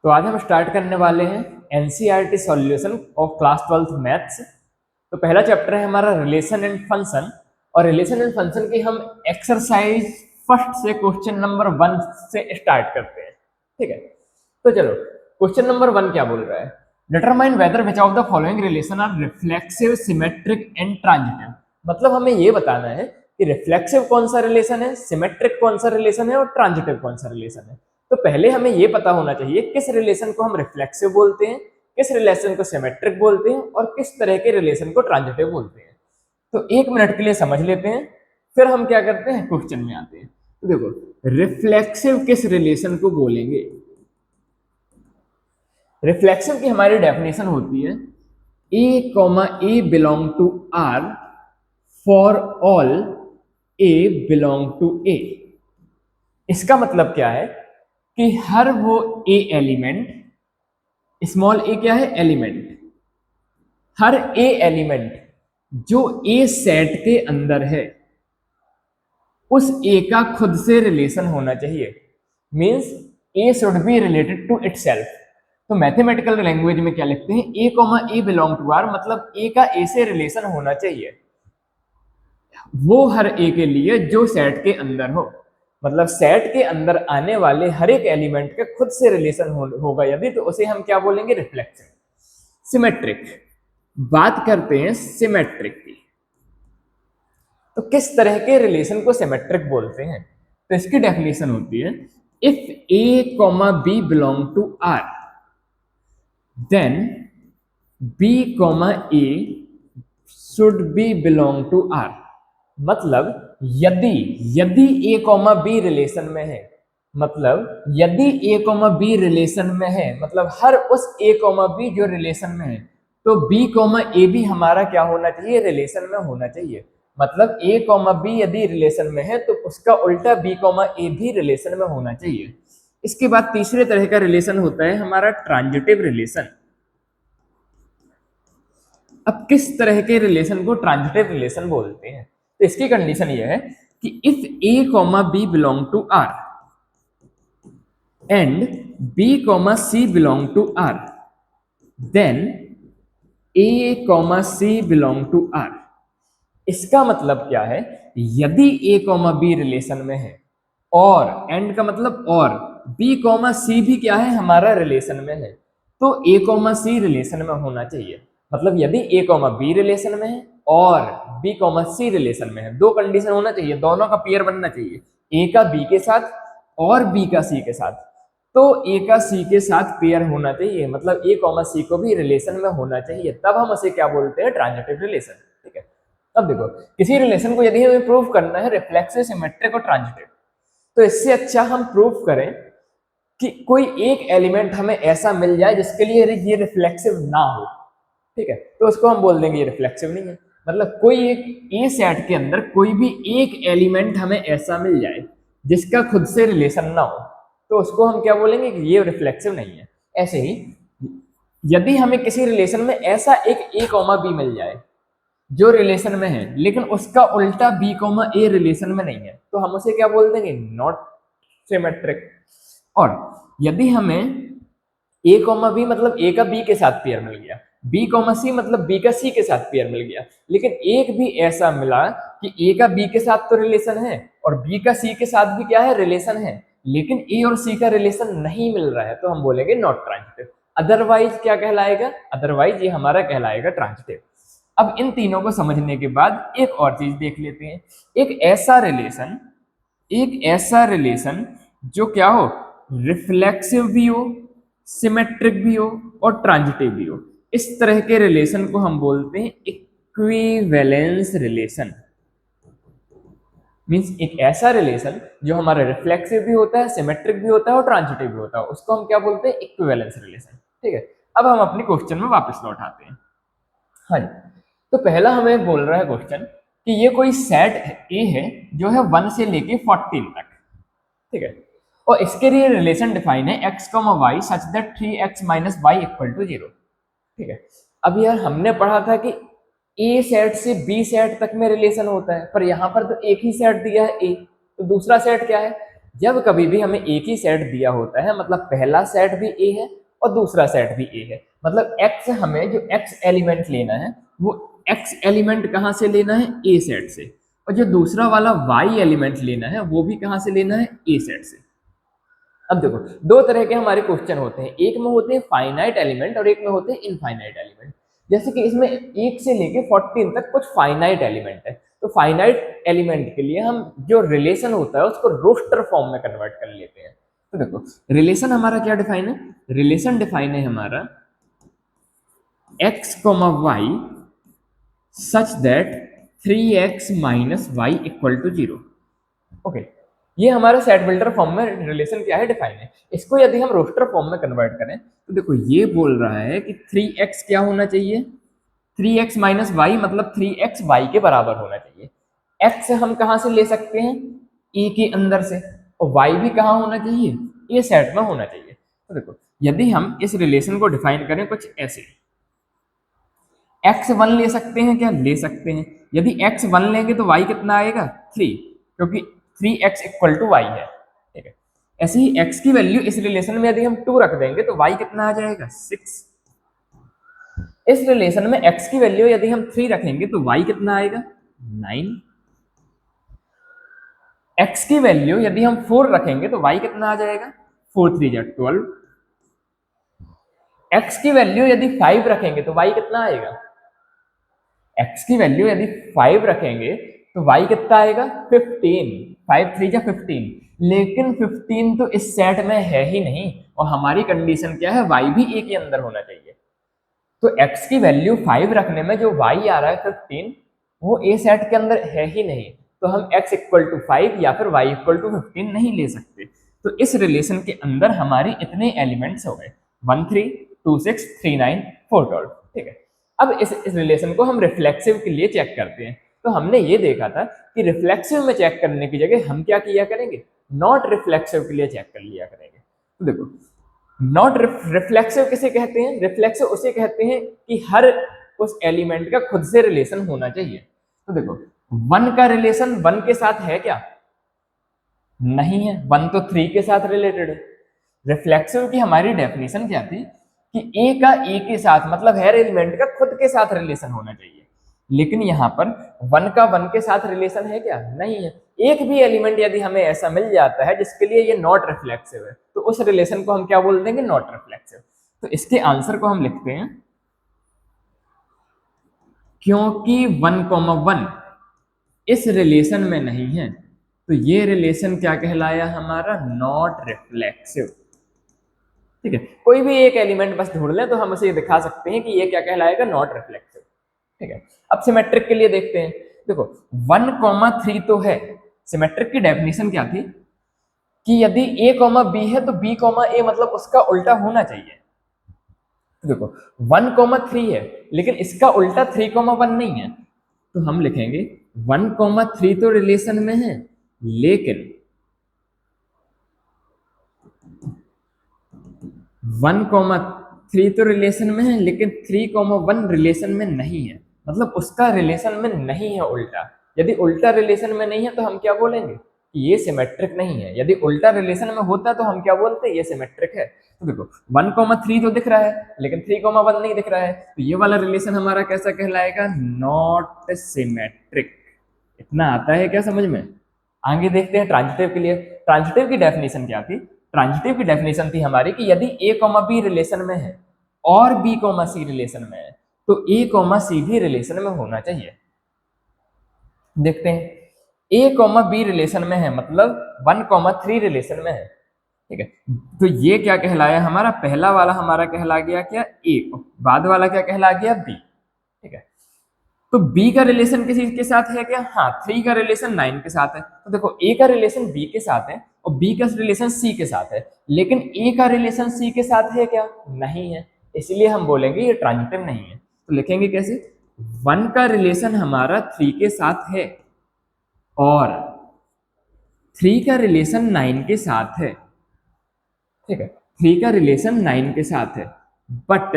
तो आज हम स्टार्ट करने वाले हैं NCERT solution of class 12th maths. तो पहला चैप्टर है हमारा रिलेशन एंड फंक्शन, और रिलेशन एंड फंक्शन की हम एक्सरसाइज फर्स्ट से क्वेश्चन नंबर 1 से स्टार्ट करते हैं। ठीक है, तो चलो क्वेश्चन नंबर 1 क्या बोल रहा है, determine whether which of the following relation are reflexive, symmetric and transitive. मतलब हमें ये बताना है कि रिफ्लेक्सिव कौन सा रिलेशन है, सिमेट्रिक कौन सा रिलेशन है और ट्रांजिटिव कौन सा रिलेशन है। तो पहले हमें ये पता होना चाहिए किस रिलेशन को हम रिफ्लेक्सिव बोलते हैं, किस रिलेशन को सिमेट्रिक बोलते हैं और किस तरह के रिलेशन को ट्रांजिटिव बोलते हैं। तो 1 मिनट के लिए समझ लेते हैं, फिर हम क्या करते हैं क्वेश्चन में आते हैं। तो देखो, रिफ्लेक्सिव किस रिलेशन को बोलेंगे। रिफ्लेक्सिव की हमारी डेफिनेशन होती है A comma A belong to R for all A belong to A. इसका मतलब क्या है कि हर वो ए एलिमेंट, स्मॉल ए क्या है, एलिमेंट, हर ए एलिमेंट जो ए सेट के अंदर है उस ए का खुद से रिलेशन होना चाहिए। Means A should be related to itself. तो मैथमेटिकल लैंग्वेज में क्या लिखते हैं, A comma A belong to R, मतलब ए का ए से रिलेशन होना चाहिए वो हर ए के लिए जो सेट के अंदर हो। मतलब सेट के अंदर आने वाले हर एक एलिमेंट के खुद से रिलेशन होगा यदि, तो उसे हम क्या बोलेंगे, रिफ्लेक्सिव। सिमेट्रिक, बात करते हैं सिमेट्रिक की। तो किस तरह के रिलेशन को सिमेट्रिक बोलते हैं, तो इसकी डेफिनेशन होती है if A comma B belong to R then B comma A should be belong to R. मतलब यदि ए कॉमा बी रिलेशन में है, मतलब यदि ए कॉमा बी रिलेशन में है, मतलब हर उस ए कॉमा बी जो रिलेशन में है, तो बी कॉमा ए भी हमारा क्या होना चाहिए, रिलेशन में होना चाहिए। मतलब ए कॉमा बी यदि रिलेशन में है तो उसका उल्टा बी कॉमा ए भी रिलेशन में होना चाहिए। इसके बाद तीसरे तरह का रिलेशन होता है हमारा ट्रांजिटिव रिलेशन। अब किस तरह के रिलेशन को ट्रांजिटिव रिलेशन बोलते हैं, तो इसकी कंडीशन ये है कि if A comma B belong to R and B comma C belong to R then A comma C belong to R. इसका मतलब क्या है, यदि ए कॉमा बी रिलेशन में है और एंड का मतलब और बी कॉमा सी भी क्या है, हमारा रिलेशन में है, तो ए कॉमा सी रिलेशन में होना चाहिए। मतलब यदि ए कॉमा बी रिलेशन में है और बी कॉमा सी रिलेशन में है, दो कंडीशन होना चाहिए, दोनों का पेयर बनना चाहिए, ए का बी के साथ और बी का सी के साथ। तो ए का सी के साथ पेयर होना चाहिए, मतलब ए कॉमा सी को भी रिलेशन में होना चाहिए, तब हम उसे क्या बोलते हैं, ट्रांजिटिव रिलेशन। ठीक है, अब देखो किसी रिलेशन को यदि हमें प्रूव करना है रिफ्लेक्सिव, सिमेट्रिक और ट्रांजिटिव, तो इससे अच्छा हम प्रूव करें कि कोई एक एलिमेंट हमें ऐसा मिल जाए जिसके लिए ये रिफ्लेक्सिव ना हो। ठीक है, तो उसको हम बोल देंगे ये रिफ्लेक्सिव नहीं है। मतलब कोई एक ए सेट के अंदर कोई भी एक एलिमेंट हमें ऐसा मिल जाए जिसका खुद से रिलेशन ना हो, तो उसको हम क्या बोलेंगे कि ये रिफ्लेक्सिव नहीं है। ऐसे ही यदि हमें किसी रिलेशन में ऐसा एक ए कॉमा बी मिल जाए जो रिलेशन में है लेकिन उसका उल्टा बी कॉमा ए रिलेशन में नहीं है, तो हम उसे क्या बोल देंगे, नॉट सिमेट्रिक। और यदि हमें ए कॉमा बी मतलब ए का बी के साथ पेयर मिल गया, बी कॉमा सी मतलब बी का सी के साथ पेयर मिल गया, लेकिन एक भी ऐसा मिला कि ए का बी के साथ तो रिलेशन है और बी का सी के साथ भी क्या है, रिलेशन है, लेकिन ए और सी का रिलेशन नहीं मिल रहा है, तो हम बोलेंगे नॉट ट्रांजिटिव। अदरवाइज क्या कहलाएगा, अदरवाइज ये हमारा कहलाएगा ट्रांजिटिव। अब इन तीनों को समझने के बाद एक और चीज देख लेते हैं, एक ऐसा रिलेशन जो क्या हो, रिफ्लेक्सिव भी हो, सिमेट्रिक भी हो और ट्रांजिटिव भी हो। इस तरह के रिलेशन को हम बोलते हैं इक्विवेलेंस रिलेशन। मींस एक ऐसा रिलेशन जो हमारा रिफ्लेक्सिव भी होता है, सिमेट्रिक भी होता है और ट्रांजिटिव भी होता है, उसको हम क्या बोलते हैं, इक्विवेलेंस रिलेशन। ठीक है, अब हम अपने क्वेश्चन में वापस लौट आते हैं। हाँ जी, तो पहला हमें बोल रहा है क्वेश्चन कि ये कोई सेट ए है जो है 1 से लेके 14 तक। ठीक है, और इसके लिए रिलेशन डिफाइन है x, y such that 3x minus y equal to 0। ठीक है, अब यार हमने पढ़ा था कि ए सेट से बी सेट तक में रिलेशन होता है, पर यहाँ पर तो एक ही सेट दिया है ए, तो दूसरा सेट क्या है, जब कभी भी हमें एक ही सेट दिया होता है, मतलब पहला सेट भी ए है और दूसरा सेट भी ए है, मतलब एक्स, हमें जो एक्स एलिमेंट लेना है वो एक्स एलिमेंट कहाँ से लेना है, ए सेट से, और जो दूसरा वाला वाई एलिमेंट लेना है वो भी कहाँ से लेना है, ए सेट से। अब देखो, दो तरह के हमारे क्वेश्चन होते हैं, एक में होते हैं फाइनाइट एलिमेंट और एक में होते हैं इनफाइनाइट एलिमेंट। जैसे कि इसमें 1 से लेके 14 तक कुछ फाइनाइट एलिमेंट है, तो फाइनाइट एलिमेंट के लिए हम जो रिलेशन होता है उसको रोस्टर फॉर्म में कन्वर्ट कर लेते हैं। तो देखो, रिलेशन हमारा क्या डिफाइन है, रिलेशन डिफाइन है हमारा x, y such that 3x minus y equal to 0। Okay, ये हमारा सेट बिल्डर फॉर्म में रिलेशन क्या है, डिफाइन है। इसको यदि हम रोस्टर फॉर्म में कन्वर्ट करें तो देखो, ये बोल रहा है कि 3x क्या होना चाहिए, 3x माइनस वाई, मतलब 3x y के बराबर होना चाहिए। x हम कहां से ले सकते हैं, e के अंदर से, और y भी कहां होना चाहिए, ये सेट में होना चाहिए। तो देखो, यदि हम इस रिलेशन को डिफाइन करें कुछ ऐसे, x1 ले सकते हैं क्या, ले सकते हैं। यदि x1 लेंगे तो y कितना आएगा, 3, क्योंकि 3x इक्वल टू वाई है, ठीक है। ऐसे ही x की वैल्यू इस रिलेशन में यदि हम 2 रख देंगे तो y कितना आ जाएगा, 6। इस रिलेशन में x की वैल्यू यदि हम 3 रखेंगे तो y कितना आएगा, 9। x की वैल्यू यदि हम 4 रखेंगे तो y कितना आ जाएगा, 4 3 12। x की वैल्यू यदि 5 रखेंगे तो y कितना आएगा, x की वैल्यू यदि 5 रखेंगे तो y कितना आएगा, 15। 5 3 15, लेकिन 15 तो इस सेट में है ही नहीं, और हमारी कंडीशन क्या है, y भी a के अंदर होना चाहिए। तो x की वैल्यू 5 रखने में जो y आ रहा है 15, वो a सेट के अंदर है ही नहीं, तो हम x इक्वल टू 5 या फिर y इक्वल टू 15 नहीं ले सकते। तो इस रिलेशन के अंदर हमारे इतने एलिमेंट्स हो गए, 1 3 2 6 3 9 4 12, ठीक है। अब इस रिलेशन को हम रिफ्लेक्सिव के लिए चेक करते हैं। तो हमने ये देखा था कि रिफ्लेक्सिव में चेक करने की जगह हम क्या किया करेंगे, नॉट रिफ्लेक्सिव के लिए चेक कर लिया करेंगे। तो देखो, नॉट रिफ्लेक्सिव किसे कहते हैं, रिफ्लेक्सिव उसे कहते हैं कि हर उस एलिमेंट का खुद से रिलेशन होना चाहिए। तो देखो, 1 का रिलेशन 1 के साथ है क्या, नहीं है, 1 तो 3 के साथ रिलेटेड है। रिफ्लेक्सिव की हमारी डेफिनेशन क्या थी कि ए का ए के साथ, मतलब हर एलिमेंट का खुद के साथ रिलेशन होना चाहिए, लेकिन यहाँ पर 1 का 1 के साथ रिलेशन है क्या, नहीं है। एक भी एलिमेंट यदि हमें ऐसा मिल जाता है जिसके लिए ये नॉट रिफ्लेक्सिव है, तो उस रिलेशन को हम क्या बोल देंगे, नॉट रिफ्लेक्सिव। तो इसके आंसर को हम लिखते हैं, क्योंकि 1,1 इस रिलेशन में नहीं है, तो ये रिलेशन क्या कहलाया हमारा, नॉट रिफ्लेक्सिव। ठीक है, कोई भी एक एलिमेंट बस ढूंढ लें तो हम उसे दिखा सकते हैं कि ये क्या कहलाएगा, नॉट रिफ्लेक्सिव। ठीक है, अब सिमेट्रिक के लिए देखते हैं। देखो, 1,3 तो है, सिमेट्रिक की डेफिनेशन क्या थी कि यदि a, b है तो b, a मतलब उसका उल्टा होना चाहिए। देखो, 1,3 है लेकिन इसका उल्टा 3,1 नहीं है, तो हम लिखेंगे 1,3 तो रिलेशन में है, लेकिन 1,3 तो रिलेशन में है लेकिन 3,1 रिलेशन में नहीं है, मतलब उसका रिलेशन में नहीं है उल्टा। यदि उल्टा रिलेशन में नहीं है तो हम क्या बोलेंगे कि ये सिमेट्रिक नहीं है। यदि उल्टा रिलेशन में होता तो हम क्या बोलते, ये सिमेट्रिक है। तो देखो, 1,3 तो दिख रहा है लेकिन 3,1 नहीं दिख रहा है, तो ये वाला रिलेशन हमारा कैसा कहलाएगा, नॉट सिमेट्रिक। इतना आता है क्या समझ में। आगे देखते हैं ट्रांजिटिव के लिए। ट्रांजिटिव की डेफिनेशन क्या थी, ट्रांजिटिव की डेफिनेशन थी हमारी कि यदि a, b रिलेशन में है और b, c रिलेशन में है तो a, c भी रिलेशन में होना चाहिए। देखते हैं, a, b रिलेशन में है मतलब 1,3 रिलेशन में है, ठीक है। तो ये क्या कहलाया हमारा, पहला वाला हमारा कहला गया क्या, a, बाद वाला क्या कहला गया, b, ठीक है। तो b का रिलेशन किसी के साथ है क्या, हाँ, 3 का रिलेशन 9 के साथ है। तो देखो, a का रिलेशन b के साथ है और b का रिलेशन c के साथ है, लेकिन a का रिलेशन c के साथ है क्या, नहीं है, इसलिए हम बोलेंगे ये ट्रांजिटिव नहीं है। तो लिखेंगे कैसे, 1 का रिलेशन हमारा 3 के साथ है और 3 का रिलेशन 9 के साथ है, ठीक है। 3 का रिलेशन 9 के साथ है, बट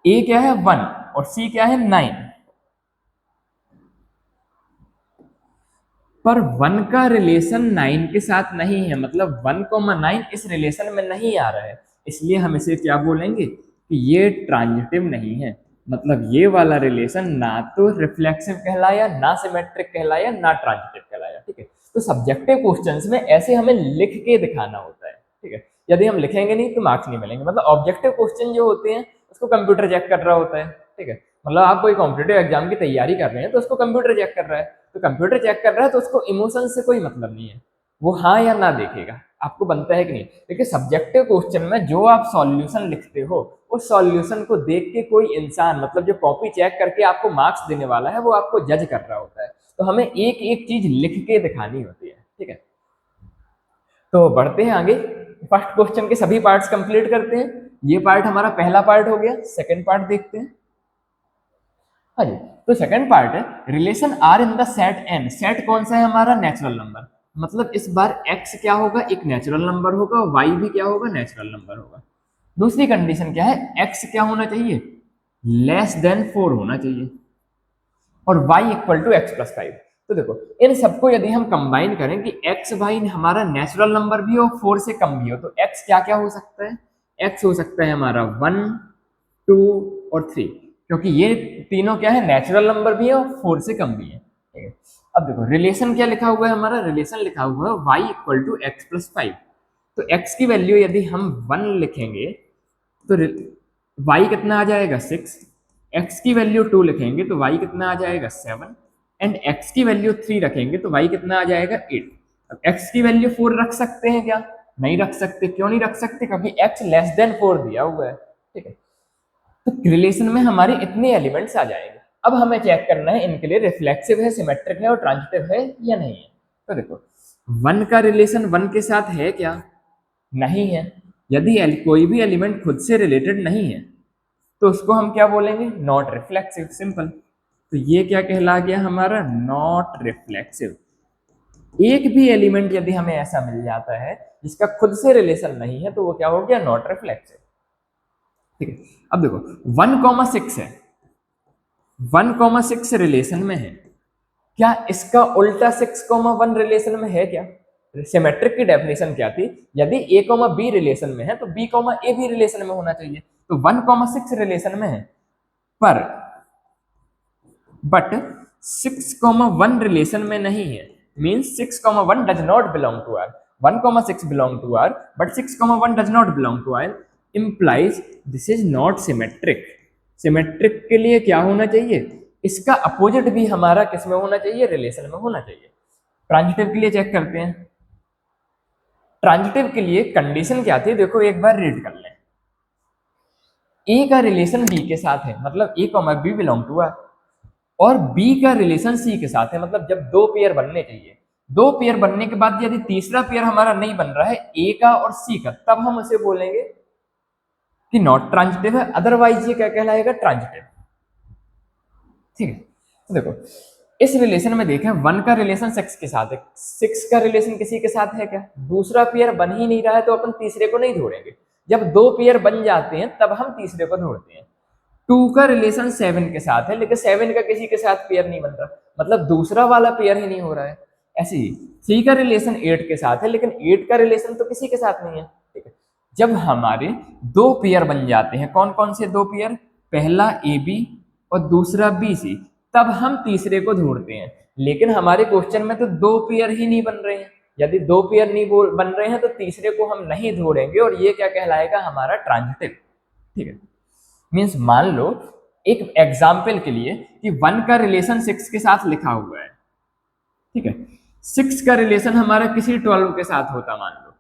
a क्या है 1 और c क्या है 9, पर 1 का रिलेशन 9 के साथ नहीं है, मतलब 1,9 इस रिलेशन में नहीं आ रहा है, इसलिए हम इसे क्या बोलेंगे कि ये ट्रांजिटिव नहीं है। मतलब ये वाला रिलेशन ना तो रिफ्लेक्सिव कहलाया, ना सिमेट्रिक कहलाया, ना ट्रांजिटिव कहलाया। ठीक है, तो सब्जेक्टिव क्वेश्चंस में ऐसे हमें लिख के दिखाना होता है। ठीक है, यदि हम लिखेंगे नहीं तो मार्क्स नहीं मिलेंगे। मतलब ऑब्जेक्टिव क्वेश्चन जो होते हैं उसको कंप्यूटर चेक कर रहा होता है। ठीक है, मतलब आप कोई कॉम्पिटेटिव एग्जाम की तैयारी कर रहे हैं तो उसको कंप्यूटर चेक कर रहा है, तो कंप्यूटर चेक कर रहा है तो उसको इमोशन से कोई मतलब नहीं है, वो हाँ या ना देखेगा आपको बनता है कि नहीं। लेकिन सब्जेक्टिव क्वेश्चन में जो आप सॉल्यूशन लिखते हो उस सॉल्यूशन को देख के कोई इंसान, मतलब जो कॉपी चेक करके आपको मार्क्स देने वाला है, वो आपको जज कर रहा होता है। तो हमें एक एक चीज लिख के दिखानी होती है। ठीक है, तो बढ़ते हैं आगे। फर्स्ट क्वेश्चन के सभी पार्ट्स कंप्लीट करते हैं। ये पार्ट हमारा पहला पार्ट हो गया। सेकंड पार्ट देखते हैं। हाँ जी, तो सेकंड पार्ट है relation R in the set N. Set कौन सा है हमारा? Natural number. मतलब इस बार x क्या होगा? एक नेचुरल नंबर होगा, y भी क्या होगा? नेचुरल नंबर होगा। दूसरी कंडीशन क्या है? x क्या होना चाहिए? लेस देन 4 होना चाहिए, और y equal to x plus 5। तो देखो इन सबको यदि हम कंबाइन करें कि x y हमारा नेचुरल नंबर भी हो, 4 से कम भी हो, तो x क्या क्या हो सकता है? x हो सकता है हमारा 1, 2 और 3, क्योंकि ये तीनों क्या है? नेचुरल नंबर भी है और 4 से कम भी है। ठीक है, अब देखो रिलेशन क्या लिखा हुआ है हमारा? रिलेशन लिखा हुआ है y equal to x plus 5। तो x की वैल्यू यदि हम 1 लिखेंगे तो y कितना आ जाएगा? 6। x की वैल्यू 2 लिखेंगे तो y कितना आ जाएगा? 7। एंड x की वैल्यू 3 रखेंगे तो y कितना आ जाएगा? 8। अब x की वैल्यू 4 रख सकते हैं क्या? नहीं रख सकते। क्यों नहीं रख सकते? क्योंकि x लेस देन 4 दिया हुआ है। ठीक है, तो रिलेशन में हमारे इतने एलिमेंट्स आ जाएंगे। अब हमें चेक करना है इनके लिए रिफ्लेक्सिव है, सिमेट्रिक है और ट्रांजिटिव है या नहीं है। तो देखो 1 का रिलेशन 1 के साथ है क्या? नहीं है। यदि कोई भी एलिमेंट खुद से रिलेटेड नहीं है तो उसको हम क्या बोलेंगे? Not reflexive. सिंपल। तो ये क्या कहला गया हमारा? Not reflexive. एक भी एलिमेंट यदि हमें ऐसा मिल जाता है जिसका खुद से रिलेशन नहीं है तो वो क्या हो गया? Not reflexive. ठीक है, अब देखो 1,6 है, 1,6 रिलेशन में है, क्या इसका उल्टा 6,1 रिलेशन में है क्या? सिमेट्रिक की डेफिनेशन क्या थी? यदि a, b रिलेशन में है तो b, a भी रिलेशन में होना चाहिए। तो 1,6 रिलेशन में है, पर बट 6,1 रिलेशन में नहीं है। Means 6,1 does not belong to R. 1,6 belong to R but 6,1 does not belong to R, implies this is not symmetric. Symmetric के लिए क्या होना चाहिए? इसका अपोजिट भी हमारा किस में होना चाहिए? रिलेशन में होना चाहिए। ट्रांजिटिव के लिए चेक करते हैं। ट्रांजिटिव के लिए कंडीशन क्या थी? देखो एक बार रीड कर लें। ए का रिलेशन बी के साथ है, मतलब A comma B belong to R, और बी का रिलेशन सी के साथ है। मतलब जब दो पेयर बनने चाहिए, दो पेयर बनने के बाद यदि तीसरा पेयर हमारा नहीं बन रहा है ए का और सी का, तब हम उसे बोलेंगे कि नॉट ट्रांजिटिव है, अदरवाइज ये क्या कहलाएगा? ट्रांजिटिव। ठीक है, तो देखो इस रिलेशन में देखें 1 का रिलेशन 6 के साथ है, 6 का रिलेशन किसी के साथ है क्या? दूसरा पेयर बन ही नहीं रहा है तो अपन तीसरे को नहीं जोड़ेंगे। जब दो पेयर बन जाते हैं तब हम तीसरे को जोड़ते हैं। 2 का रिलेशन 7 के साथ है, लेकिन 7 का किसी के साथ पेयर नहीं बन रहा, मतलब दूसरा वाला पेयर ही नहीं हो रहा है। ऐसे ही 3 का रिलेशन 8 के साथ है, लेकिन 8 का रिलेशन तो किसी के साथ नहीं है। ठीक है, जब हमारे दो पेयर बन जाते हैं, कौन कौन से दो पेयर? पहला ए बी और दूसरा बी सी, तब हम तीसरे को ढूंढते हैं। लेकिन हमारे क्वेश्चन में तो दो पेयर ही नहीं बन रहे हैं। यदि दो पेयर नहीं बन रहे हैं तो तीसरे को हम नहीं ढूंढेंगे, और ये क्या कहलाएगा? हमारा ट्रांजिटिव। ठीक है, मीन्स मान लो एक एग्जाम्पल के लिए कि 1 का रिलेशन 6 के साथ लिखा हुआ है। ठीक है, 6 का रिलेशन हमारा किसी 12 के साथ होता मान लो,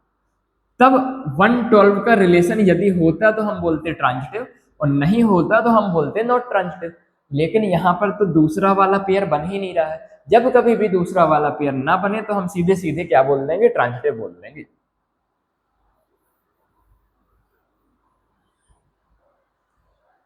तब 1,12 का रिलेशन यदि होता तो हम बोलते ट्रांजिटिव, और नहीं होता तो हम बोलते नॉट ट्रांजिटिव। लेकिन यहाँ पर तो दूसरा वाला पेयर बन ही नहीं रहा है। जब कभी भी दूसरा वाला पेयर ना बने तो हम सीधे सीधे क्या बोल देंगे? ट्रांजिटिव बोल देंगे।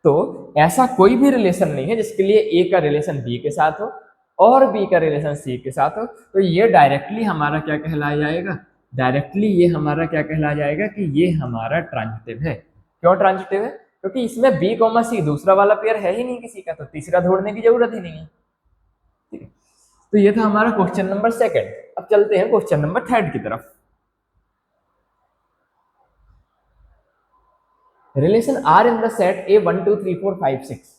तो ऐसा कोई भी रिलेशन नहीं है जिसके लिए ए का रिलेशन बी के साथ हो और बी का रिलेशन सी के साथ हो, तो ये डायरेक्टली हमारा क्या कहलाया जाएगा? डायरेक्टली ये हमारा क्या कहलाया जाएगा कि ये हमारा ट्रांजिटिव है। क्यों ट्रांजिटिव है? क्योंकि इसमें बी कॉमा सी दूसरा वाला पेयर है ही नहीं किसी का, तो तीसरा ढूंढने की जरूरत ही नहीं है। ठीक है, तो ये था हमारा क्वेश्चन नंबर सेकंड। अब चलते हैं क्वेश्चन नंबर थर्ड की तरफ। Relation R in the set A 1 2 3 4 5 6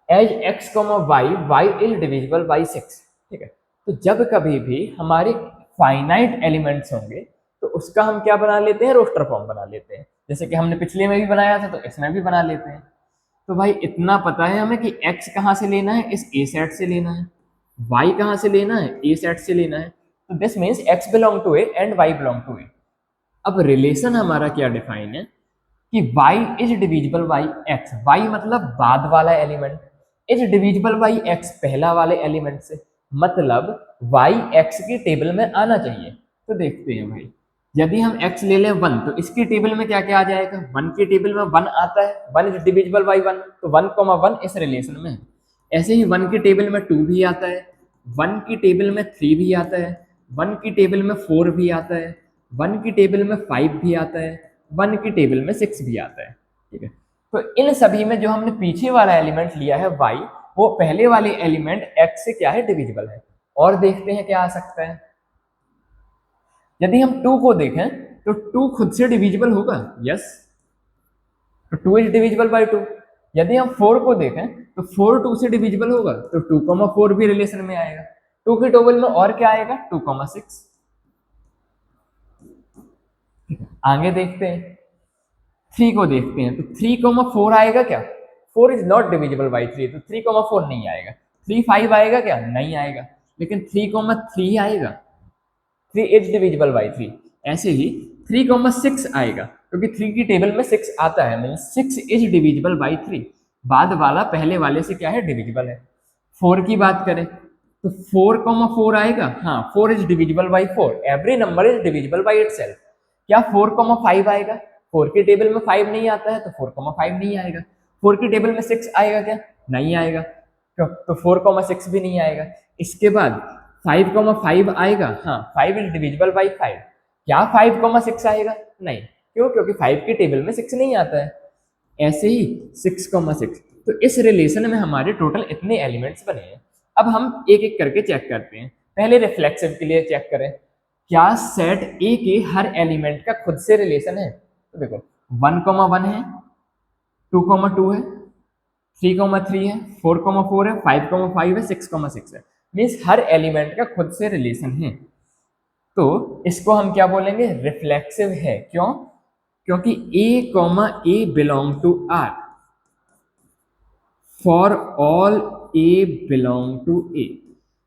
as x, y is divisible by 6। ठीक है, तो जब कभी भी हमारे फाइनाइट एलिमेंट्स होंगे तो उसका हम क्या बना लेते हैं, रोस्टर फॉर्म बना लेते हैं। जैसे कि हमने पिछले में भी बनाया था तो इसमें भी बना लेते हैं। तो भाई इतना पता है हमें कि x कहाँ से लेना है, इस ए सेट से लेना है, y कहाँ से लेना है, ए सेट से लेना है। तो this means x belong to A and y belong to A. अब रिलेशन हमारा क्या डिफाइन है कि y is divisible by x, y मतलब बाद वाला element, is divisible by x पहला वाले एलिमेंट से, मतलब y x की टेबल में आना चाहिए। तो देखते हैं भाई, यदि हम x ले लें 1 तो इसकी टेबल में क्या क्या आ जाएगा, 1 की टेबल में 1 आता है, 1 इज डिविजिबल बाई 1, तो 1, 1 इस रिलेशन में है। ऐसे ही 1 की टेबल में 2 भी आता है, 1 की टेबल में 3 भी आता है, 1 की टेबल में 4 भी आता है, 1 की टेबल में 5 भी आता है, 1 की टेबल में 6 भी आता है। ठीक है, तो इन सभी में जो हमने पीछे वाला एलिमेंट लिया है y, वो पहले वाले एलिमेंट x से क्या है, डिविजिबल है। और देखते हैं क्या आ सकता है। यदि हम 2 को देखें तो 2 खुद से डिविजिबल होगा, यस, तो 2 इज डिविजिबल बाई 2। यदि हम 4 को देखें तो 4 2 से डिविजिबल होगा, तो 2,4 भी रिलेशन में आएगा। 2 की टेबल में और क्या आएगा, 2,6। आगे देखते हैं, 3 को देखते हैं तो 3,4 आएगा क्या, 4 इज नॉट डिविजिबल बाई 3, तो 3,4 नहीं आएगा। 3 5 आएगा क्या, नहीं आएगा, लेकिन 3,3 आएगा, 3 इज डिविजिबल बाई 3। ऐसे ही 3,6 आएगा, क्योंकि 3 की टेबल में 6 आता है, मीन 6 इज डिविजिबल बाई 3, बाद वाला पहले वाले से क्या है, डिविजिबल है। 4 की बात करें तो 4,4 आएगा, हाँ 4 is divisible by 4, every number is divisible by itself. क्या 4,5 आएगा, 4 की टेबल में 5 नहीं आता है तो 4,5 नहीं आएगा। 4 की टेबल में 6 आएगा क्या, नहीं आएगा, क्यों, तो 4,6 भी नहीं आएगा। इसके बाद 5,5 आएगा, हाँ 5 इज डिविजिबल बाई 5, क्या 5,6 आएगा, नहीं, क्यों, क्योंकि 5 की टेबल में 6 नहीं आता है। ऐसे ही 6,6, तो इस रिलेशन में हमारे टोटल इतने एलिमेंट्स बने हैं। अब हम एक एक करके चेक करते हैं। पहले रिफ्लेक्सिव के लिए चेक करें, क्या सेट ए के हर एलिमेंट का खुद से रिलेशन है। तो देखो 1,1 है, 2,2 है, 3,3 है, 4,4 है, 5,5 है, 6,6 है, मीन्स हर एलिमेंट का खुद से रिलेशन है। तो इसको हम क्या बोलेंगे, रिफ्लेक्सिव है। क्यों, क्योंकि a, belong to R, for all a belong to A.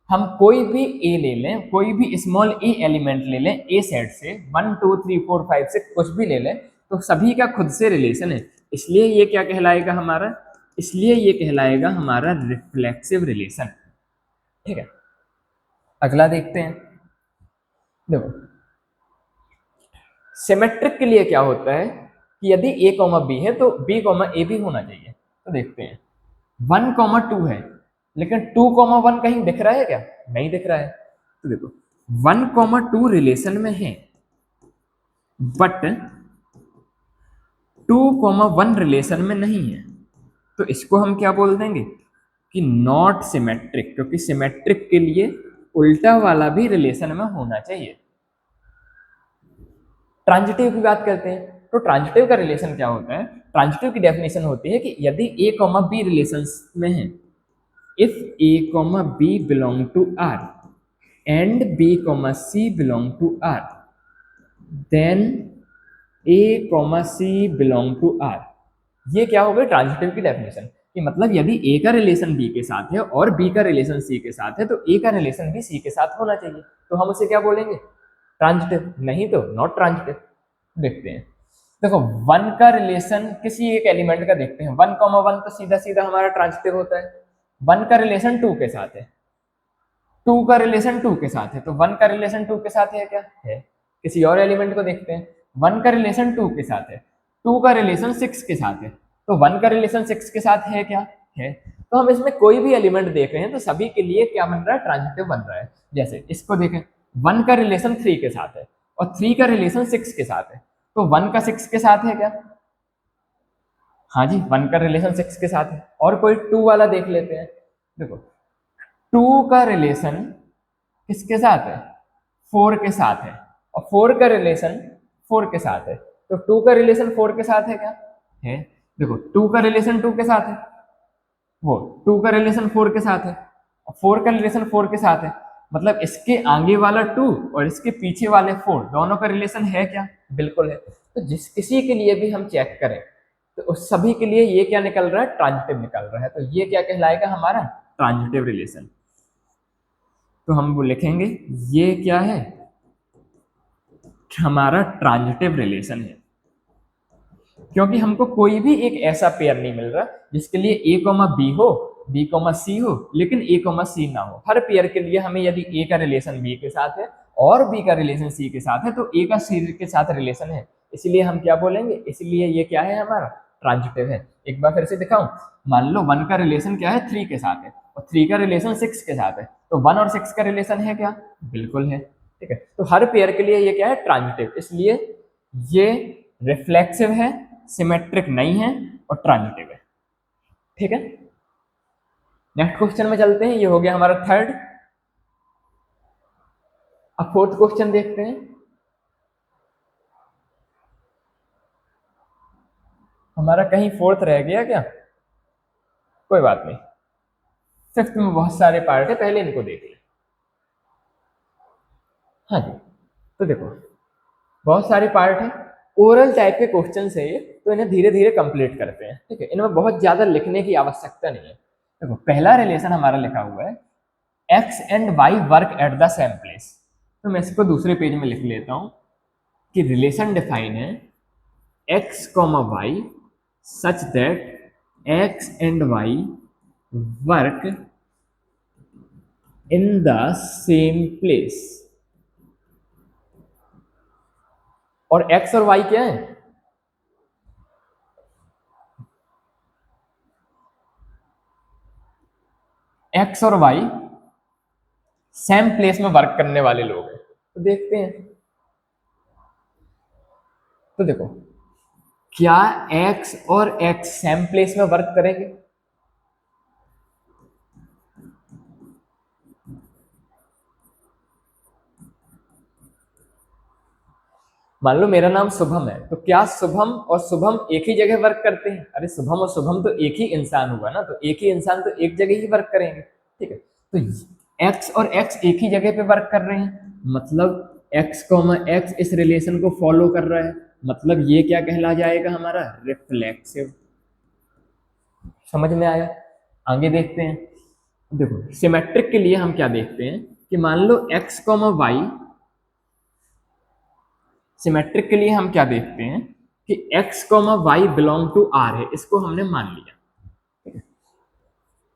हम कोई भी a ले लें, कोई भी स्मॉल a एलिमेंट ले लें a सेट से, 1 2 3 4 5 6 कुछ भी ले लें, तो सभी का खुद से रिलेशन है, इसलिए ये क्या कहलाएगा हमारा, इसलिए ये कहलाएगा हमारा रिफ्लेक्सिव रिलेशन। ठीक है, अगला देखते हैं। देखो सिमेट्रिक के लिए क्या होता है कि यदि a, b है तो b, a भी होना चाहिए। तो देखते हैं 1,2 है, लेकिन 2,1 कहीं दिख रहा है क्या, नहीं दिख रहा है। तो देखो 1,2 रिलेशन में है, बट 2,1 रिलेशन में नहीं है, तो इसको हम क्या बोल देंगे कि नॉट सिमेट्रिक, क्योंकि सिमेट्रिक के लिए उल्टा वाला भी रिलेशन में होना चाहिए। ट्रांजिटिव की बात करते हैं, तो ट्रांजिटिव का रिलेशन क्या होता है, ट्रांजिटिव की डेफिनेशन होती है कि यदि a, b रिलेशन में है, if a, b belong to R and b, c belong to R, then a, c belong to R। ये क्या हो गई ट्रांजिटिव की डेफिनेशन, कि मतलब यदि a का रिलेशन b के साथ है और b का रिलेशन c के साथ है, तो a का रिलेशन भी c के साथ होना चाहिए, तो हम उसे क्या बोलेंगे, ट्रांजिटिव, नहीं तो नॉट ट्रांजिटिव। देखते हैं, देखो 1 का रिलेशन किसी एक एलिमेंट का देखते हैं, 1,1 तो सीधा सीधा हमारा ट्रांजिटिव होता है। 1 का रिलेशन 2 के साथ है, 2 का रिलेशन 2 के साथ है, तो 1 का रिलेशन 2 के साथ है क्या, है। किसी और एलिमेंट को देखते हैं, 1 का रिलेशन 2 के साथ है, 2 का रिलेशन 6 के साथ है, तो 1 का रिलेशन 6 के साथ है क्या, है। तो हम इसमें कोई भी एलिमेंट देख रहे हैं तो सभी के लिए क्या बन रहा है, ट्रांजिटिव बन रहा है। जैसे इसको देखें, 1 का रिलेशन 3 के साथ है और 3 का रिलेशन 6 के साथ है, तो 1 का 6 के साथ है क्या, हाँ जी 1 का रिलेशन 6 के साथ है। और कोई 2 वाला देख लेते हैं, देखो टू का रिलेशन किसके साथ है? फोर के साथ है, और फोर का रिलेशन फोर के साथ है। तो टू का रिलेशन फोर के साथ है क्या? है। देखो टू का रिलेशन टू के साथ है, वो टू का रिलेशन फोर के साथ है, और फोर का रिलेशन फोर के साथ है। मतलब इसके आगे वाला टू और इसके पीछे वाले फोर दोनों का रिलेशन है क्या? बिल्कुल है। तो जिस किसी के लिए भी हम चेक करें तो उस सभी के लिए ये क्या निकल रहा है? ट्रांजिटिव निकल रहा है। तो ये क्या कहलाएगा? हमारा ट्रांजिटिव रिलेशन। तो हम वो लिखेंगे ये क्या है? हमारा ट्रांजिटिव रिलेशन है, क्योंकि हमको कोई भी एक ऐसा पेयर नहीं मिल रहा जिसके लिए ए कॉमा बी हो, बी कॉमा सी हो, लेकिन ए कॉमा सी ना हो। हर पेयर के लिए हमें यदि ए का रिलेशन बी के साथ है और बी का रिलेशन सी के साथ है तो ए का सी के साथ रिलेशन है, इसलिए हम क्या बोलेंगे? इसलिए ये क्या है? हमारा ट्रांजिटिव है। एक बार फिर से दिखाऊं, मान लो वन का रिलेशन क्या है? थ्री के साथ है, और थ्री का रिलेशन सिक्स के साथ है, तो वन और सिक्स का रिलेशन है क्या? बिल्कुल है। ठीक है, तो हर पेयर के लिए ये क्या है? ट्रांजिटिव। इसलिए ये रिफ्लेक्सिव है, सिमेट्रिक नहीं है, और ट्रांजिटिव है। ठीक है, नेक्स्ट क्वेश्चन में चलते हैं। ये हो गया हमारा थर्ड। अब फोर्थ क्वेश्चन देखते हैं। हमारा कहीं फोर्थ रह गया क्या? कोई बात नहीं, फिफ्थ में बहुत सारे पार्ट है, पहले इनको देख लें। हाँ जी, तो देखो बहुत सारे पार्ट है, ओरल टाइप के क्वेश्चन है ये, तो इन्हें धीरे धीरे कंप्लीट करते हैं। ठीक है, इनमें बहुत ज्यादा लिखने की आवश्यकता नहीं है। देखो पहला रिलेशन हमारा लिखा हुआ है x and y work at the same place. तो मैं इसको दूसरे पेज में लिख लेता हूं कि रिलेशन डिफाइन है x comma y such that x and y work in the same place. और एक्स और वाई क्या है? एक्स और वाई सेम प्लेस में वर्क करने वाले लोग हैं। तो देखते हैं। तो देखो क्या एक्स और एक्स सेम प्लेस में वर्क करेंगे? मान लो मेरा नाम शुभम है, तो क्या शुभम और शुभम एक ही जगह वर्क करते हैं? अरे शुभम और शुभम तो एक ही इंसान हुआ ना, तो एक ही इंसान तो एक जगह ही वर्क करेंगे। ठीक है, तो एक्स और एक्स एक ही जगह पे वर्क कर रहे हैं, मतलब एक्स कॉमा एक्स इस रिलेशन को फॉलो कर रहा है, मतलब ये क्या कहला जाएगा? हमारा रिफ्लेक्सिव। समझ में आया? आगे देखते हैं। देखो सिमेट्रिक के लिए हम क्या देखते हैं कि मान लो एक्स कॉमा वाई, सिमेट्रिक के लिए हम क्या देखते हैं कि x comma y belong to r है, इसको हमने मान लिया।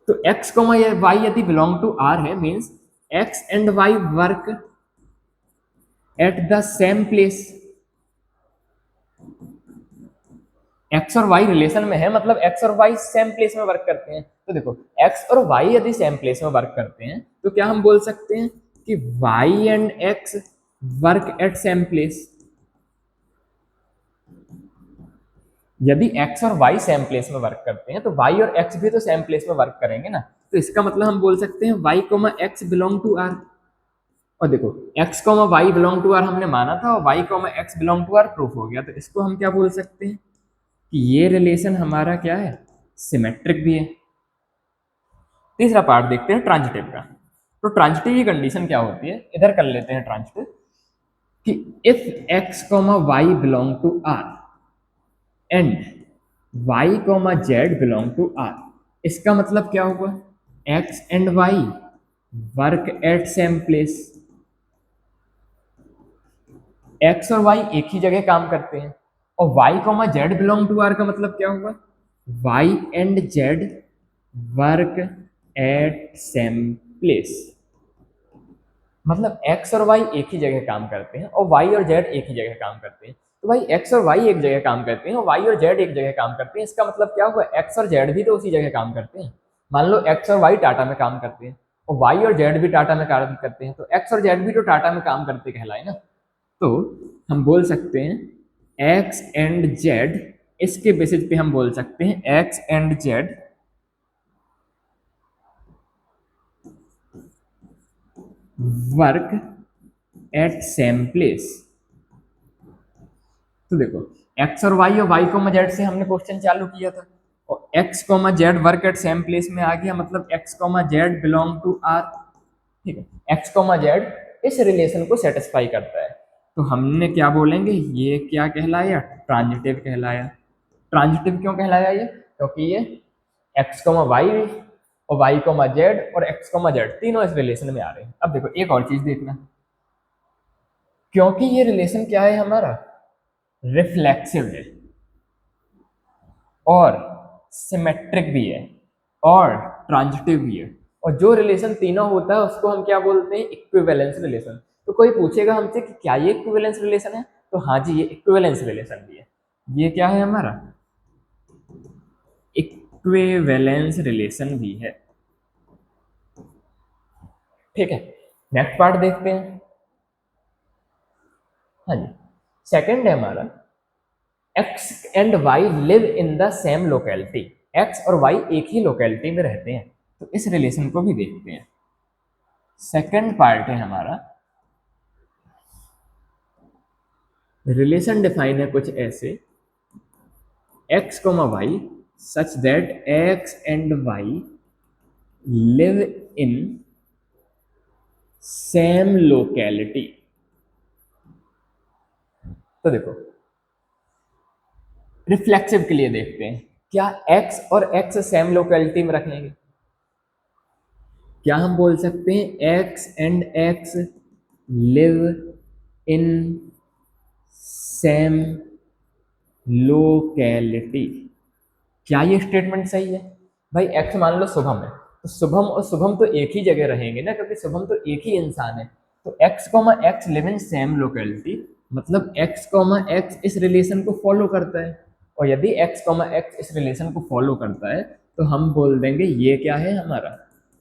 तो x कॉमा वाई यदि बिलोंग टू r है means x and y work at the same place. x और y रिलेशन में है, मतलब x और y सेम प्लेस में वर्क करते हैं। तो देखो x और y यदि सेम प्लेस में वर्क करते हैं तो क्या हम बोल सकते हैं कि y and x work at same place. यदि x और y सेम प्लेस में वर्क करते हैं तो y और x भी तो सेम प्लेस में वर्क करेंगे ना, तो इसका मतलब हम बोल सकते हैं y comma x belong to r। और देखो x comma y belong to r हमने माना था और y comma x belong to r proof हो गया, तो इसको हम क्या बोल सकते हैं कि ये रिलेशन हमारा क्या है? सिमेट्रिक भी है। तीसरा पार्ट देखते हैं ट्रांजिटिव का। तो ट्रांजिटिव की कंडीशन क्या होती है, इधर कर लेते हैं ट्रांजिटिव, कि if x comma y belong to r and y comma z belong to r। इसका मतलब क्या होगा? x and y work at same place. x और y एक ही जगह काम करते हैं, और y comma z belong to r का मतलब क्या होगा? y and z work at same place. मतलब x और y एक ही जगह काम करते हैं और y और z एक ही जगह काम करते हैं। तो भाई x और y एक जगह काम करते हैं और y और z एक जगह काम करते हैं, इसका मतलब क्या हुआ? x और z भी तो उसी जगह काम करते हैं। मान लो x और y टाटा में काम करते हैं और y और z भी टाटा में काम करते हैं, तो x और z भी तो टाटा में काम करते कहलाए ना। तो हम बोल सकते हैं x एंड z, इसके बेसिस पे हम बोल सकते हैं x and z work at same place. तो देखो एक्स और वाई को जेड से हमने क्वेश्चन चालू किया था, और x comma z work at same place में आ गया, मतलब x comma z belong to R. ठीक है, एक्स कॉमा जेड इस रिलेशन को सेटिस्फाई करता है, तो हमने क्या बोलेंगे, ये क्या कहलाया, ट्रांजिटिव कहलाया। ट्रांजिटिव क्यों कहलाया ये, क्योंकि ये एक्स कॉमा वाई और वाई कॉमा जेड और एक्स कॉमा जेड तीनों इस रिलेशन में आ रहे हैं। अब देखो एक और चीज देखना, क्योंकि ये रिलेशन क्या है हमारा, रिफ्लेक्सिव है और सिमेट्रिक भी है और ट्रांजिटिव भी है, और जो रिलेशन तीनों होता है उसको हम क्या बोलते हैं, इक्विवेलेंस रिलेशन। तो कोई पूछेगा हमसे कि क्या ये इक्विवेलेंस रिलेशन है, तो हाँ जी ये इक्विवेलेंस रिलेशन भी है। ये क्या है हमारा, इक्विवेलेंस रिलेशन भी है। ठीक है, नेक्स्ट पार्ट देखते हैं। हाँ जी, सेकंड है हमारा, x and y live in the same locality. X और वाई एक ही लोकेलिटी में रहते हैं, तो इस रिलेशन को भी देखते हैं। सेकंड पार्ट है हमारा, रिलेशन डिफाइन है कुछ ऐसे, x comma y such that x and y live in same locality. तो देखो रिफ्लेक्सिव के लिए देखते हैं, क्या एक्स और एक्स सेम लोकेलिटी में रखेंगे, क्या हम बोल सकते हैं x and x live in same locality. क्या ये स्टेटमेंट सही है, भाई एक्स मान लो शुभम है, तो शुभम और शुभम तो एक ही जगह रहेंगे ना, क्योंकि शुभम तो एक ही इंसान है। तो x comma x live in same locality, मतलब एक्स कॉमा एक्स इस रिलेशन को फॉलो करता है, और यदि एक्स कॉमा एक्स इस रिलेशन को फॉलो करता है तो हम बोल देंगे ये क्या है हमारा,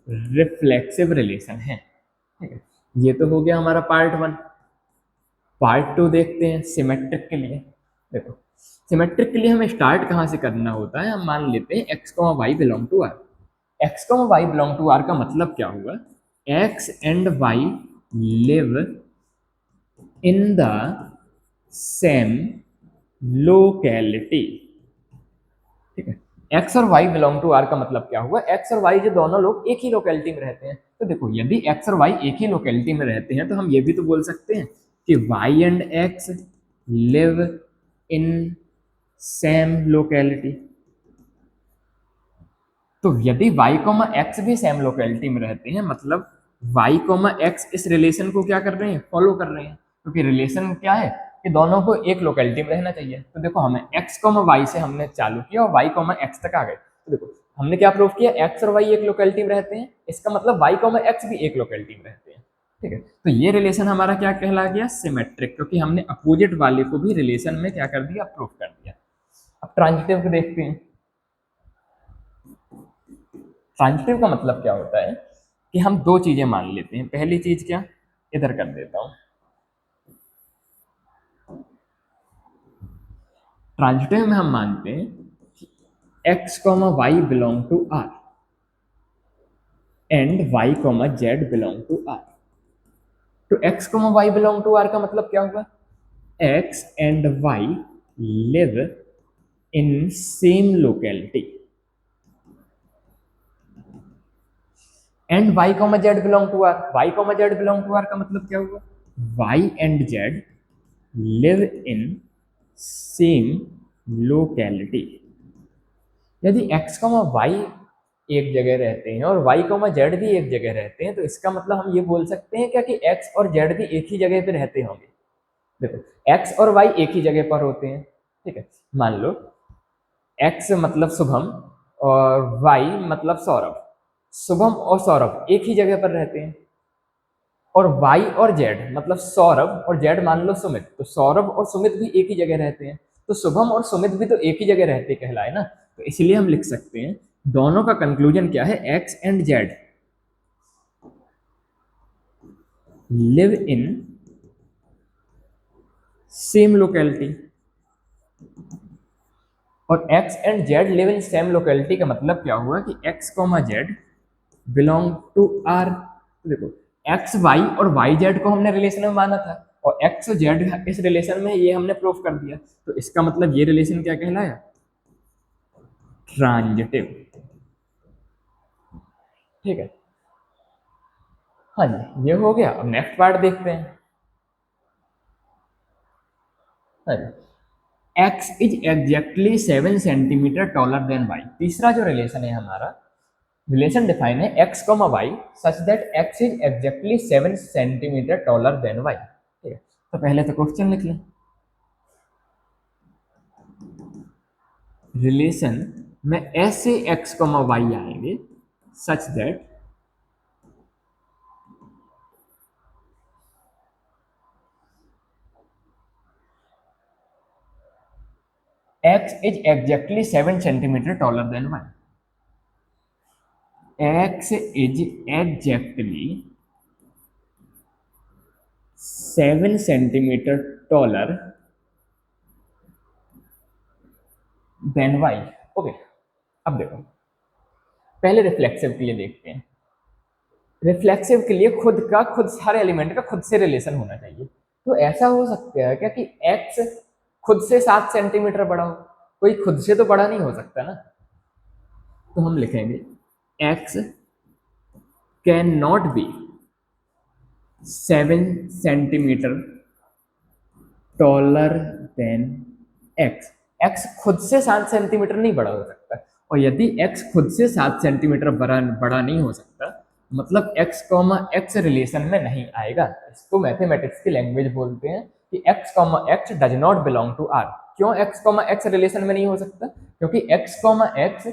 रिफ्लेक्सिव रिलेशन है। ठीक है, ये तो हो गया हमारा पार्ट वन। पार्ट टू देखते हैं सिमेट्रिक के लिए। देखो सिमेट्रिक के लिए हमें स्टार्ट कहाँ से करना होता है, हम मान लेते हैं x comma y belong to R. X comma y belong to R का मतलब क्या हुआ, x and y live in the same locality. ठीक है, एक्स और वाई बिलोंग टू आर का मतलब क्या हुआ, एक्स और वाई जो दोनों लोग एक ही लोकेलिटी में रहते हैं। तो देखो यदि एक्स और वाई एक ही लोकेलिटी में रहते हैं तो हम ये भी तो बोल सकते हैं कि y and x live in same locality. तो यदि y कॉमा एक्स भी सेम लोकेलिटी में रहते हैं, मतलब y कॉमा एक्स इस रिलेशन को क्या कर रहे हैं, फॉलो कर रहे हैं, क्योंकि रिलेशन क्या है कि दोनों को एक लोकेलिटी में रहना चाहिए। तो देखो हमें x कॉमा वाई से हमने चालू किया और y कॉमा एक्स तक आ गए, तो देखो हमने क्या प्रूव किया, x और y एक लोकेलिटी में रहते हैं, इसका मतलब y कॉमा एक्स भी एक लोकेलिटी में रहते हैं। ठीक है, तो ये रिलेशन हमारा क्या कहला गया, सिमेट्रिक, क्योंकि हमने अपोजिट वाले को भी रिलेशन में क्या कर दिया, प्रूव कर दिया। अब ट्रांजिटिव को देखते हैं। ट्रांजिटिव का मतलब क्या होता है कि हम दो चीजें मान लेते हैं। पहली चीज क्या, इधर कर देता हूं, ट्रांजिटिव में हम मानते हैं कि x comma y belong to R and y comma z belong to R. तो x comma y belong to R का मतलब क्या हुआ, x and y live in same locality, and y comma z belong to R. Y comma z belong to R का मतलब क्या हुआ, y and z live in same locality. यदि x comma y एक जगह रहते हैं और y कॉमा जेड भी एक जगह रहते हैं, तो इसका मतलब हम ये बोल सकते हैं क्या कि x और z भी एक ही जगह पे रहते होंगे। देखो x और y एक ही जगह पर होते हैं। ठीक है, मान लो x मतलब शुभम और y मतलब सौरभ। शुभम और सौरभ एक ही जगह पर रहते हैं, और y और z मतलब सौरभ और z मान लो सुमित, तो सौरभ और सुमित भी एक ही जगह रहते हैं, तो शुभम और सुमित भी तो एक ही जगह रहते कहलाए ना। तो इसलिए हम लिख सकते हैं दोनों का कंक्लूजन क्या है, x and z live in same locality. और x and z live in same locality का मतलब क्या हुआ कि x comma z belong to R. देखो एक्स वाई और वाई जेड को हमने रिलेशन में माना था, और एक्स और जेड इस रिलेशन में, ये हमने प्रूफ कर दिया। तो इसका मतलब ये रिलेशन क्या कहलाया? ट्रांजिटिव। ठीक है, हाँ जी, ये हो गया। अब नेक्स्ट पार्ट देखते हैं। हाँ जी, x is exactly 7 centimeter taller then y। तीसरा जो रिलेशन है हमारा, रिलेशन डिफाइन है x, y such that x is exactly 7 centimeter taller then y। ठीक है, तो पहले तो क्वेश्चन लिख लें। रिलेशन में ऐसे x, y आएंगे such that x is exactly 7 centimeter taller then y। x is exactly 7 centimeter taller then y। Okay, अब देखो, पहले रिफ्लेक्सिव के लिए देखते हैं। रिफ्लेक्सिव के लिए खुद हर एलिमेंट का खुद से रिलेशन होना चाहिए। तो ऐसा हो सकता है क्या कि x खुद से 7 सेंटीमीटर बड़ा हो? कोई खुद से तो बड़ा नहीं हो सकता ना। तो हम लिखेंगे x can not be 7 centimeter taller than x। x खुद से 7 सेंटीमीटर नहीं बड़ा हो सकता, और यदि x खुद से 7 सेंटीमीटर बड़ा नहीं हो सकता, मतलब x कॉमा x रिलेशन में नहीं आएगा। इसको मैथमेटिक्स की लैंग्वेज बोलते हैं कि x comma x does not belong to R। क्यों x कॉमा x रिलेशन में नहीं हो सकता? क्योंकि x कॉमा x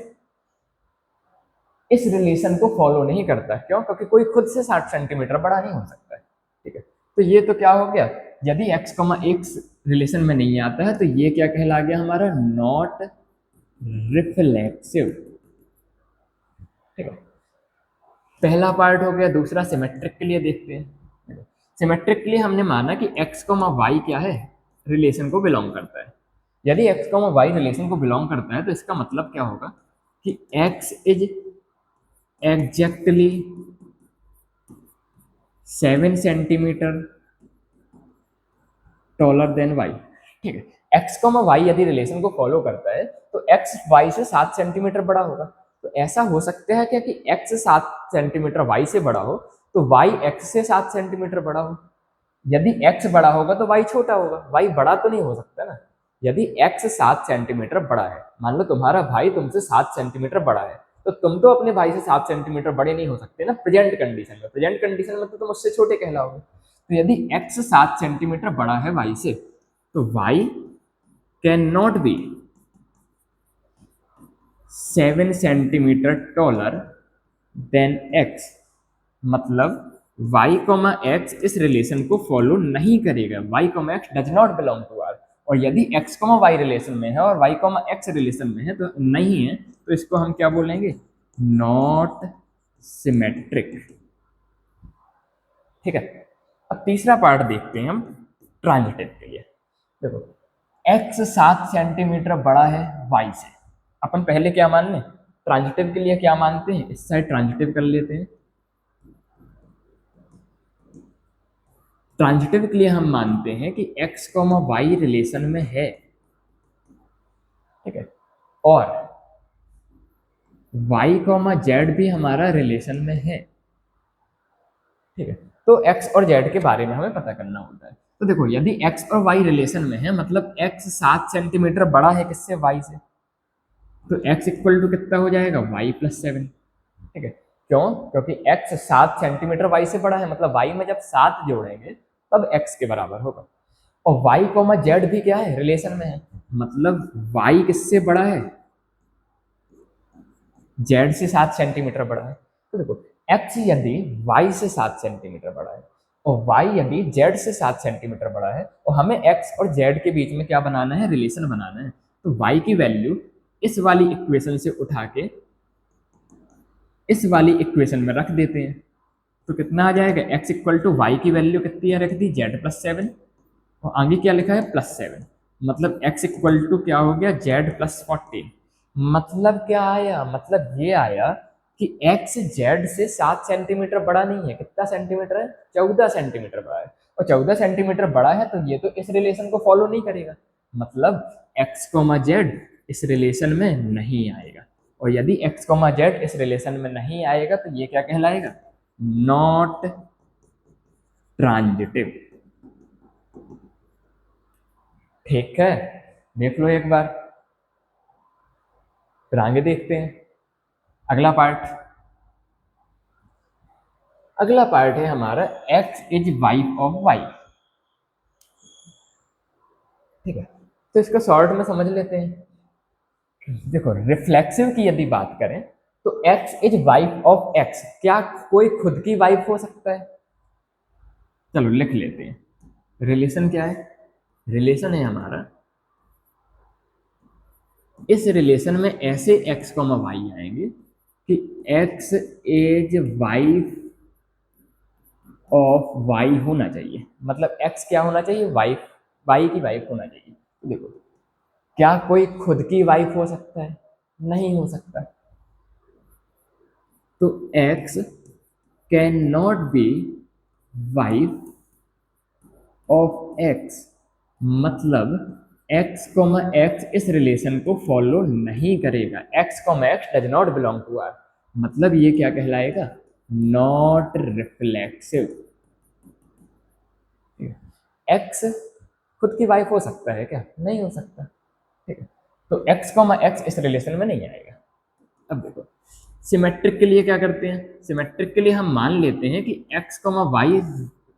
इस रिलेशन को फॉलो नहीं करता। क्यों? क्योंकि कोई खुद से 60 सेंटीमीटर बड़ा नहीं हो सकता। ठीक है, तो ये तो क्या हो गया, यदि x, x रिलेशन में नहीं आता है तो ये क्या कहला गया हमारा? Not reflexive. ठीक है, पहला पार्ट हो गया। दूसरा सिमेट्रिक के लिए देखते हैं। सिमेट्रिक के लिए हमने माना कि x, y क्या है? रिलेशन को बिलोंग करता है। यदि x, y रिलेशन को बिलोंग करता है तो इसका मतलब क्या होगा कि x is exactly 7 centimeter taller then y। ठीक है, x, y यदि रिलेशन को फॉलो करता है तो x y से 7 सेंटीमीटर बड़ा होगा। तो ऐसा हो सकता है क्या कि x 7 सेंटीमीटर y से बड़ा हो, तो y x से 7 सेंटीमीटर बड़ा हो। यदि x बड़ा होगा तो y छोटा होगा, y बड़ा तो नहीं हो सकता ना। यदि x 7 सेंटीमीटर बड़ा है, मान लो तुम्हारा भाई तुमसे 7 सेंटीमीटर बड़ा है, तो तुम तो अपने भाई से 7 सेंटीमीटर बड़े नहीं हो सकते ना प्रेजेंट कंडीशन में। प्रेजेंट कंडीशन में तो तुम उससे छोटे कहलाओगे। तो यदि x 7 सेंटीमीटर बड़ा है y से, तो y can not be 7 centimeter taller than x। मतलब y, x इस रिलेशन को फॉलो नहीं करेगा। y, x does not belong to R। और यदि x, y रिलेशन में है और y, x रिलेशन में है तो नहीं है, तो इसको हम क्या बोलेंगे? Not symmetric. ठीक है, अब तीसरा पार्ट देखते हैं हम ट्रांजिटिव के लिए। देखो, x 7 सेंटीमीटर बड़ा है y से। अपन पहले क्या मान लें? ट्रांजिटिव के लिए क्या मानते हैं? इस साइड ट्रांजिटिव कर लेते हैं। ट्रांजिटिव के लिए हम मानते हैं कि x, y रिलेशन में है। ठीक है, और y, z भी हमारा रिलेशन में है। ठीक है, तो x और z के बारे में हमें पता करना होता है। तो देखो, यदि x और y रिलेशन में है, मतलब x 7 सेंटीमीटर बड़ा है किससे? y से, तो x इक्वल टू कितना हो जाएगा? y plus 7। ठीक है, क्यों? क्योंकि x 7 सेंटीमीटर y से बड़ा है, मतलब y में जब 7 जोड़ेंगे तब x के बराबर होगा। और y, z भी क्या है? रिलेशन में है, मतलब y किससे बड़ा है? z से 7 सेंटीमीटर बड़ा है। तो देखो, x यदि y से 7 सेंटीमीटर बड़ा है और y यदि z से 7 सेंटीमीटर बड़ा है, और हमें x और z के बीच में क्या बनाना है? रिलेशन बनाना है। तो y की वैल्यू इस वाली इक्वेशन से उठा के इस वाली इक्वेशन में रख देते हैं, तो कितना आ जाएगा? x इक्वल टू वाई की वैल्यू कितनी है? रख दी z प्लस 7, और आगे क्या लिखा है? प्लस 7। मतलब x इक्वल टू क्या हो गया? z plus 14। मतलब क्या आया? मतलब ये आया कि एक्स जेड से 7 सेंटीमीटर बड़ा नहीं है। कितना सेंटीमीटर है? 14 सेंटीमीटर बड़ा है। और 14 सेंटीमीटर बड़ा है तो ये तो इस रिलेशन को फॉलो नहीं करेगा, मतलब एक्स कोमा जेड इस रिलेशन में नहीं आएगा। और यदि एक्स कोमा जेड इस रिलेशन में नहीं आएगा तो ये क्या कहलाएगा? Not transitive. ठीक है, देख लो एक बार, फिर आगे देखते हैं अगला पार्ट। अगला पार्ट है हमारा x is wife of y। ठीक है, तो इसका शॉर्ट में समझ लेते हैं। देखो, रिफ्लेक्सिव की यदि बात करें तो x is wife of x, क्या कोई खुद की वाइफ हो सकता है? चलो लिख लेते हैं। रिलेशन क्या है? रिलेशन है हमारा, इस रिलेशन में ऐसे x कॉमा वाई आएंगे कि x is wife of y होना चाहिए, मतलब x क्या होना चाहिए? वाइफ, y की वाइफ होना चाहिए। तो देखो, क्या कोई खुद की वाइफ हो सकता है? नहीं हो सकता। तो x can not be wife of x, मतलब x कॉमा x इस रिलेशन को फॉलो नहीं करेगा। x comma x does not belong to R, मतलब ये क्या कहलाएगा? Not reflexive. x खुद की वाइफ हो सकता है क्या? नहीं हो सकता। ठीक है, तो x कॉमा x इस रिलेशन में नहीं आएगा। अब देखो, सिमेट्रिक के लिए क्या करते हैं? सिमेट्रिक के लिए हम मान लेते हैं कि x कॉमा वाई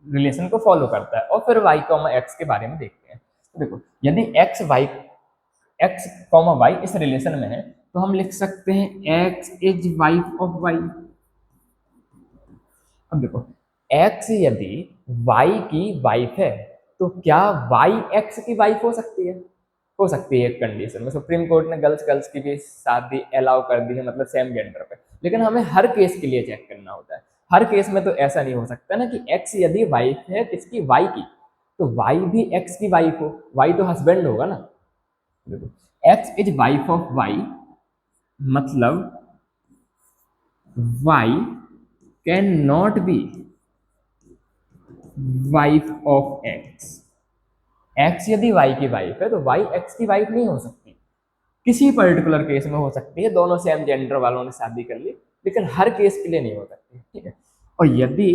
रिलेशन को फॉलो करता है और फिर y कॉमा x के बारे में देखते हैं। तो देखो, यदि x कॉमा वाई इस रिलेशन में है तो हम लिख सकते हैं x is wife of y। अब देखो, x यदि y की वाइफ है तो क्या y x की वाइफ हो सकती है? हो सकती है एक कंडीशन में। सुप्रीम कोर्ट ने गर्ल्स गर्ल्स की भी शादी अलाउ कर दी है, मतलब सेम जेंडर पे। लेकिन हमें हर केस के लिए चेक करना होता है। हर केस में तो ऐसा नहीं हो सकता ना कि x यदि वाइफ है किसकी? y की, तो y भी x की वाइफ हो। y तो हस्बैंड होगा ना। देखो, x is wife of y, मतलब y can not be wife of x। x यदि y की वाइफ है तो y x की वाइफ नहीं हो सकती। किसी पर्टिकुलर केस में हो सकती है, दोनों सेम जेंडर वालों ने शादी कर ली, लेकिन हर केस के लिए नहीं हो सकती। ठीक है, और यदि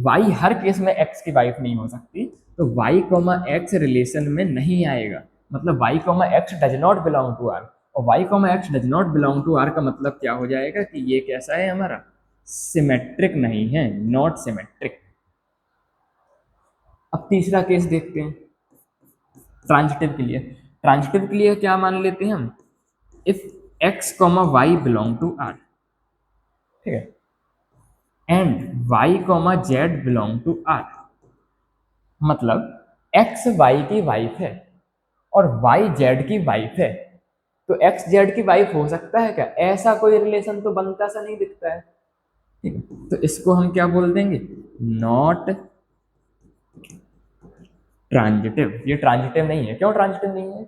y हर केस में x की वाइफ नहीं हो सकती तो y कॉमा x रिलेशन में नहीं आएगा, मतलब y comma x does not belong to R। और y comma x does not belong to R का मतलब क्या हो जाएगा कि ये कैसा है हमारा? सिमेट्रिक नहीं है, नॉट सिमेट्रिक। अब तीसरा केस देखते हैं ट्रांजिटिव के लिए। ट्रांजिटिव के लिए क्या मान लेते हैं हम? If x comma y belong to R, ठीक है, and y comma z belong to R, मतलब x y की वाइफ है और y z की वाइफ है, तो x z की वाइफ हो सकता है क्या? ऐसा कोई रिलेशन तो बनता सा नहीं दिखता है। ठीक है, तो इसको हम क्या बोल देंगे? Not transitive. ये ट्रांजिटिव नहीं है। क्यों ट्रांजिटिव नहीं है?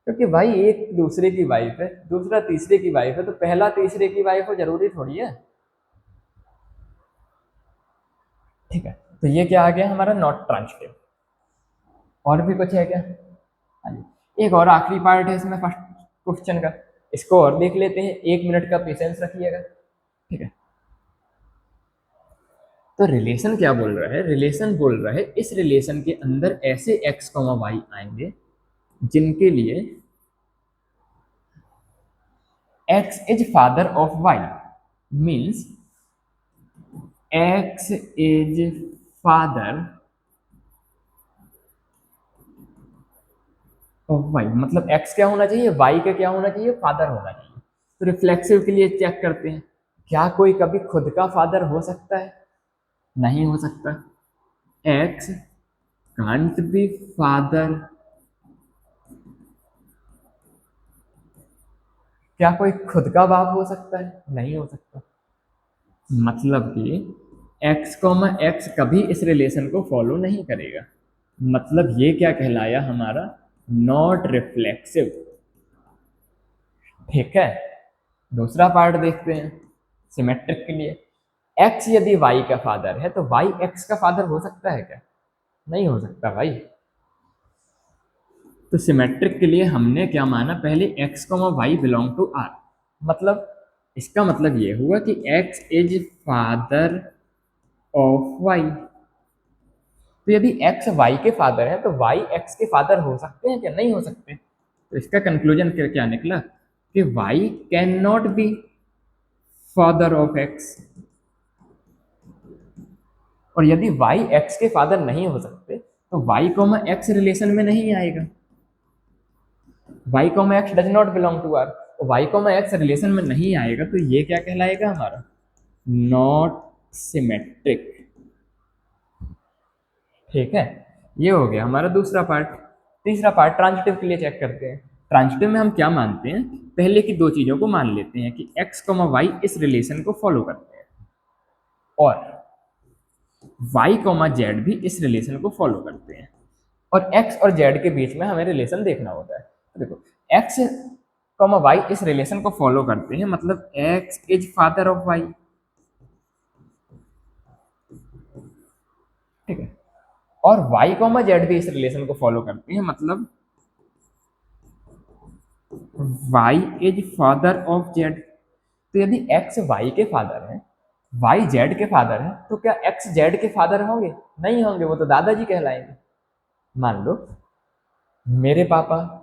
क्योंकि भाई एक दूसरे की वाइफ है, दूसरा तीसरे की वाइफ है, तो पहला तीसरे की वाइफ हो जरूरी थोड़ी है। ठीक है, तो ये क्या आ गया हमारा? Not transitive. और भी कुछ है क्या? हाँ जी, एक और आखिरी पार्ट है इसमें फर्स्ट क्वेश्चन का, इसको और देख लेते हैं। 1 मिनट का पेशेंस रखिएगा। ठीक है, तो रिलेशन क्या बोल रहा है? रिलेशन बोल रहा है इस रिलेशन के अंदर ऐसे x कॉमा वाई आएंगे जिनके लिए x is father of y, means x is father of y, मतलब x क्या होना चाहिए? y का क्या होना चाहिए? फादर होना चाहिए। तो रिफ्लेक्सिव के लिए चेक करते हैं, क्या कोई कभी खुद का फादर हो सकता है? नहीं हो सकता। x कांट बी फादर, क्या कोई खुद का बाप हो सकता है? नहीं हो सकता। मतलब कि x कॉमा x कभी इस रिलेशन को फॉलो नहीं करेगा, मतलब ये क्या कहलाया हमारा? Not reflexive. ठीक है, दूसरा पार्ट देखते हैं। सिमेट्रिक के लिए x यदि y का फादर है तो y x का फादर हो सकता है क्या? नहीं हो सकता भाई। तो सिमेट्रिक के लिए हमने क्या माना, पहले x, y belong to r, मतलब इसका मतलब ये हुआ कि x is father of y। तो यदि x y के फादर है तो y x के फादर हो सकते हैं क्या? नहीं हो सकते। तो इसका कंक्लूजन क्या निकला कि y can not be father of x। और यदि y x के फादर नहीं हो सकते तो y x रिलेशन में नहीं आएगा। y x does not belong to r, y x relation में नहीं आएगा तो ये क्या कहलाएगा हमारा? Not symmetric. ठीक है, ये हो गया हमारा दूसरा पार्ट। तीसरा पार्ट ट्रांजिटिव के लिए चेक करते हैं। ट्रांजिटिव में हम क्या मानते हैं, पहले की दो चीजों को मान लेते हैं कि x, y इस रिलेशन को फॉलो करते हैं और y, z भी इस रिलेशन को फॉलो करते हैं, और x और z के बीच में हमें रिलेशन देखना होता है। तो देखो x, y इस रिलेशन को फॉलो करते हैं, मतलब x is father of y। ठीक है, और y, z भी इस रिलेशन को फॉलो करते हैं, मतलब y is father of z। तो यदि x y के फादर है, y z के फादर है, तो क्या x z के फादर होंगे? नहीं होंगे, वो तो दादाजी कहलाएंगे। मान लो मेरे पापा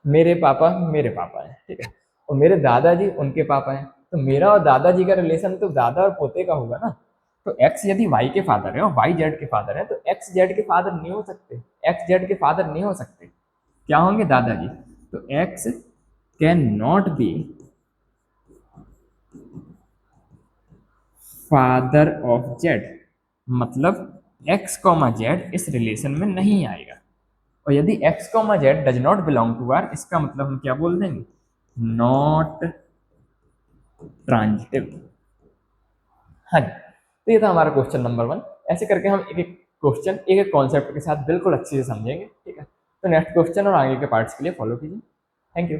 मेरे पापा हैं, ठीक है, और मेरे दादाजी उनके पापा हैं, तो मेरा और दादाजी का रिलेशन तो दादा और पोते का होगा ना। तो x यदि y के फादर है और y z के फादर है, तो x z के फादर नहीं हो सकते, x z के फादर नहीं हो सकते। क्या होंगे? दादाजी। तो x can not be father of z, मतलब x, z इस रिलेशन में नहीं आएगा। और यदि x, z does not belong to r, इसका मतलब हम क्या बोल देंगे? Not transitive. हाँ जी, तो ये था हमारा क्वेश्चन नंबर 1। ऐसे करके हम एक एक क्वेश्चन एक एक कॉन्सेप्ट के साथ बिल्कुल अच्छे से समझेंगे। ठीक है, तो नेक्स्ट क्वेश्चन और आगे के पार्ट्स के लिए फॉलो कीजिए। Thank you.